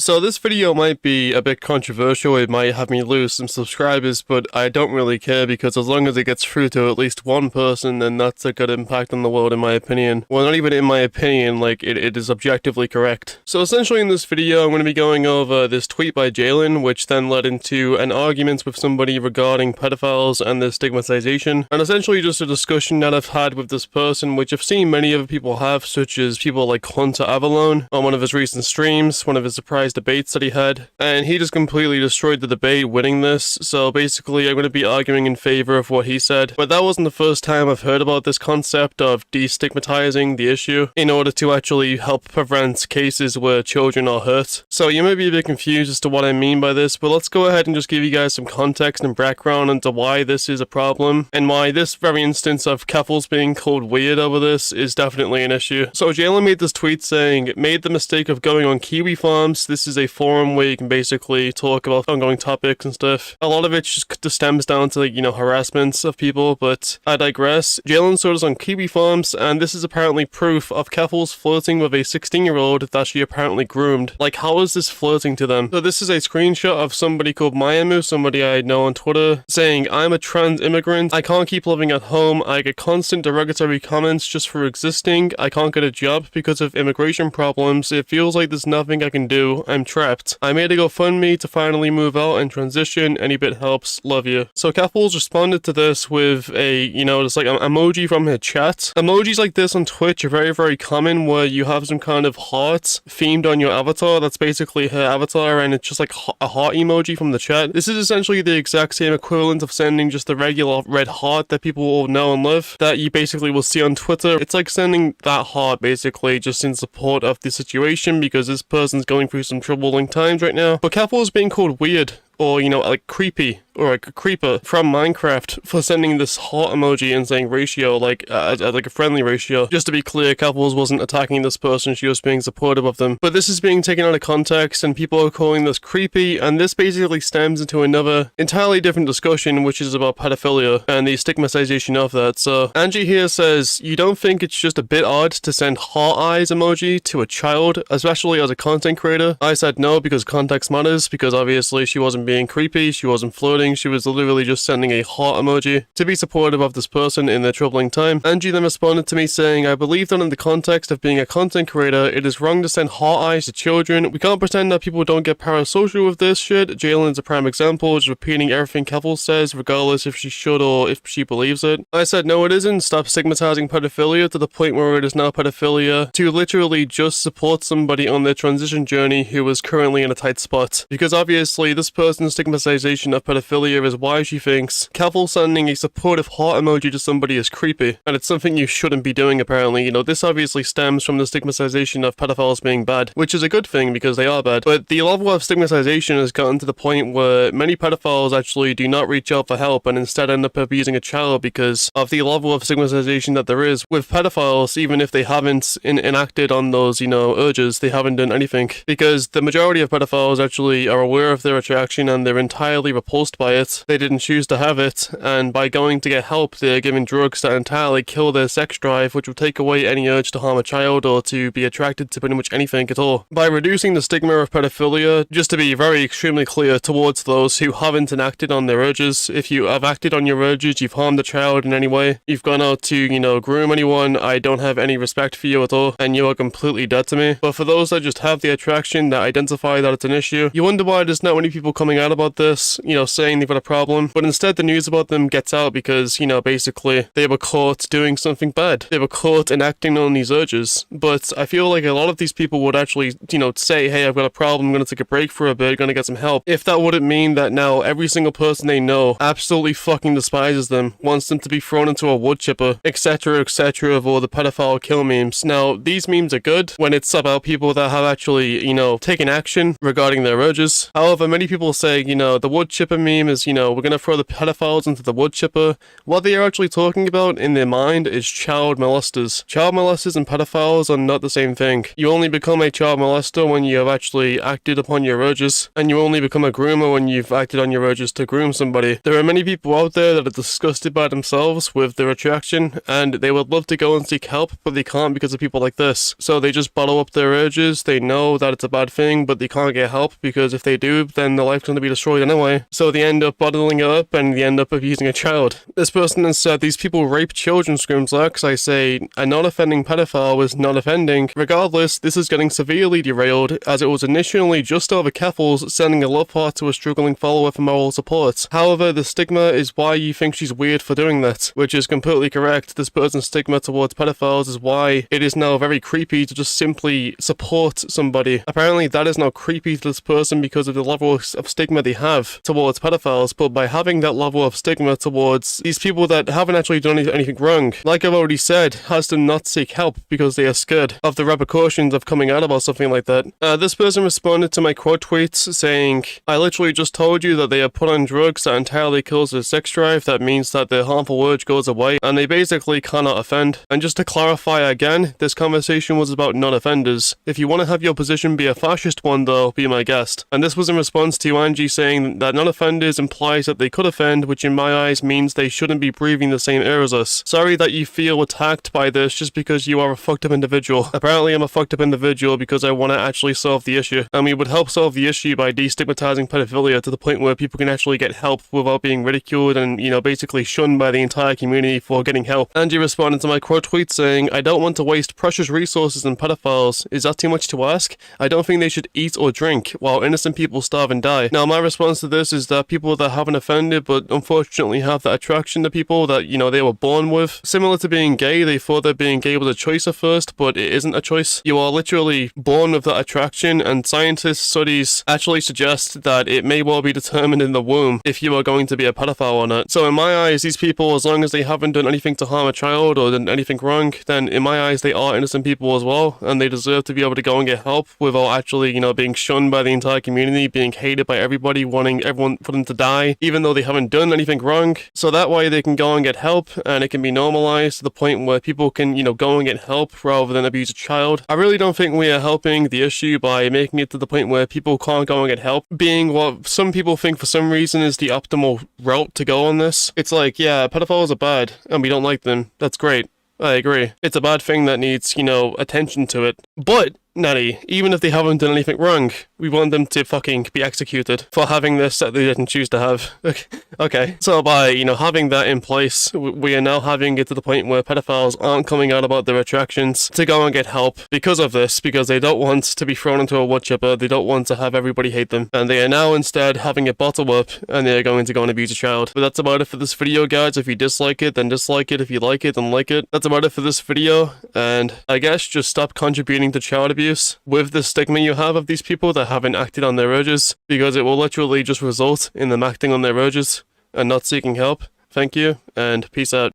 So this video might be a bit controversial, it might have me lose some subscribers, but I don't really care because as long as it gets through to at least one person, then that's a good impact on the world in my opinion. Well, not even in my opinion, like it is objectively correct. So essentially in this video, I'm going to be going over this tweet by Jalen, which then led into an argument with somebody regarding pedophiles and their stigmatization, and essentially just a discussion that I've had with this person, which I've seen many other people have, such as people like Hunter Avalone on one of his recent streams, one of his surprise debates that he had, and he just completely destroyed the debate winning this. So basically I'm going to be arguing in favor of what he said, but that wasn't the first time I've heard about this concept of destigmatizing the issue in order to actually help prevent cases where children are hurt. So you may be a bit confused as to what I mean by this, but let's go ahead and just give you guys some context and background into why this is a problem and why this very instance of couples being called weird over this is definitely an issue. So Jalen made this tweet saying, made the mistake of going on Kiwi Farms. This is a forum where you can basically talk about ongoing topics and stuff. A lot of it just stems down to, like, harassments of people, but I digress. Jalen saw this on Kiwi Farms, and this is apparently proof of couples flirting with a 16-year-old that she apparently groomed. Like, how is this flirting to them? So this is a screenshot of somebody called Mayamu, somebody I know on Twitter, saying, I'm a trans immigrant. I can't keep living at home. I get constant derogatory comments just for existing. I can't get a job because of immigration problems. It feels like there's nothing I can do. I'm trapped. I made a GoFundMe to finally move out and transition. Any bit helps. Love you. So couples responded to this with a, just like an emoji from her chat. Emojis like this on Twitch are very, very common, where you have some kind of heart themed on your avatar. That's basically her avatar, and it's just like a heart emoji from the chat. This is essentially the exact same equivalent of sending just the regular red heart that people all know and love, that you basically will see on Twitter. It's like sending that heart basically just in support of the situation because this person's going through some troubling times right now. But couples being called weird, or like creepy, or like a creeper from Minecraft for sending this heart emoji and saying ratio, like a friendly ratio. Just to be clear, Couples wasn't attacking this person, she was being supportive of them. But this is being taken out of context and people are calling this creepy, and this basically stems into another entirely different discussion, which is about pedophilia and the stigmatization of that. So Angie here says, you don't think it's just a bit odd to send heart eyes emoji to a child, especially as a content creator? I said no, because context matters, because obviously she wasn't being creepy, she wasn't flirting, she was literally just sending a heart emoji to be supportive of this person in their troubling time. Angie then responded to me saying, I believe that in the context of being a content creator, it is wrong to send heart eyes to children. We can't pretend that people don't get parasocial with this shit. Jalen's a prime example, just repeating everything Kevel says, regardless if she should or if she believes it. I said, no it isn't. Stop stigmatizing pedophilia to the point where it is now pedophilia to literally just support somebody on their transition journey who is currently in a tight spot. Because obviously this person's stigmatization of pedophilia is why she thinks Kevel sending a supportive heart emoji to somebody is creepy, and it's something you shouldn't be doing apparently. This obviously stems from the stigmatization of pedophiles being bad, which is a good thing because they are bad, but the level of stigmatization has gotten to the point where many pedophiles actually do not reach out for help and instead end up abusing a child because of the level of stigmatization that there is with pedophiles. Even if they haven't enacted on those, urges, they haven't done anything, because the majority of pedophiles actually are aware of their attraction and they're entirely repulsed by it. They didn't choose to have it, and by going to get help, they're given drugs that entirely kill their sex drive, which will take away any urge to harm a child or to be attracted to pretty much anything at all. By reducing the stigma of pedophilia, just to be very extremely clear towards those who haven't enacted on their urges, if you have acted on your urges, you've harmed a child in any way, you've gone out to, groom anyone, I don't have any respect for you at all, and you are completely dead to me. But for those that just have the attraction, that identify that it's an issue, you wonder why there's not many people coming out about this, saying they've got a problem, but instead the news about them gets out because, basically they were caught doing something bad. They were caught enacting on these urges. But I feel like a lot of these people would actually, say, hey, I've got a problem, I'm going to take a break for a bit, going to get some help. If that wouldn't mean that now every single person they know absolutely fucking despises them, wants them to be thrown into a wood chipper, etc, of all the pedophile kill memes. Now, these memes are good when it's about people that have actually, taken action regarding their urges. However, many people say, the wood chipper meme is, we're gonna throw the pedophiles into the wood chipper. What they are actually talking about in their mind is child molesters. Child molesters and pedophiles are not the same thing. You only become a child molester when you have actually acted upon your urges, and you only become a groomer when you've acted on your urges to groom somebody. There are many people out there that are disgusted by themselves with their attraction, and they would love to go and seek help, but they can't because of people like this. So they just bottle up their urges. They know that it's a bad thing, but they can't get help because if they do, then their life's going to be destroyed anyway. So they end up bottling it up and they end up abusing a child. This person has said these people rape children, Scrimslax. I say a non-offending pedophile is non-offending. Regardless, this is getting severely derailed as it was initially just over Keffels sending a love heart to a struggling follower for moral support. However, the stigma is why you think she's weird for doing that, which is completely correct. This person's stigma towards pedophiles is why it is now very creepy to just simply support somebody. Apparently that is now creepy to this person because of the level of stigma they have towards pedophiles, but by having that level of stigma towards these people that haven't actually done anything wrong, like I've already said, has to not seek help because they are scared of the repercussions of coming out about something like that. This person responded to my quote tweets saying, I literally just told you that they are put on drugs that entirely kills their sex drive. That means that their harmful urge goes away and they basically cannot offend. And just to clarify again, this conversation was about non-offenders. If you want to have your position be a fascist one though, be my guest. And this was in response to Angie saying that non-offenders implies that they could offend, which in my eyes means they shouldn't be breathing the same air as us. Sorry that you feel attacked by this just because you are a fucked up individual. Apparently I'm a fucked up individual because I want to actually solve the issue. And we would help solve the issue by destigmatizing pedophilia to the point where people can actually get help without being ridiculed and, basically shunned by the entire community for getting help. Angie responded to my quote tweet saying, I don't want to waste precious resources on pedophiles. Is that too much to ask? I don't think they should eat or drink while innocent people starve and die. Now my response to this is that people that haven't offended but unfortunately have that attraction to people that, they were born with, similar to being gay, they thought that being gay was a choice at first, but it isn't a choice. You are literally born with that attraction, and scientists' studies actually suggest that it may well be determined in the womb if you are going to be a pedophile or not. So in my eyes, these people, as long as they haven't done anything to harm a child or done anything wrong, then in my eyes they are innocent people as well, and they deserve to be able to go and get help without actually, being shunned by the entire community, being hated by everybody, wanting everyone for them to die, even though they haven't done anything wrong. So that way they can go and get help, and it can be normalized to the point where people can, go and get help rather than abuse a child. I really don't think we are helping the issue by making it to the point where people can't go and get help, being what some people think for some reason is the optimal route to go on this. It's like, yeah, pedophiles are bad, and we don't like them. That's great. I agree. It's a bad thing that needs, attention to it. But, Nattie, even if they haven't done anything wrong, we want them to fucking be executed for having this that they didn't choose to have. Okay. So by, having that in place, we are now having it to the point where pedophiles aren't coming out about their attractions to go and get help because of this, because they don't want to be thrown into a wood chipper, they don't want to have everybody hate them, and they are now instead having it bottled up, and they are going to go and abuse a child. But that's about it for this video, guys. If you dislike it, then dislike it. If you like it, then like it. That's about it for this video, and I guess just stop contributing to child abuse with the stigma you have of these people that haven't acted on their urges, because it will literally just result in them acting on their urges and not seeking help. Thank you, and peace out.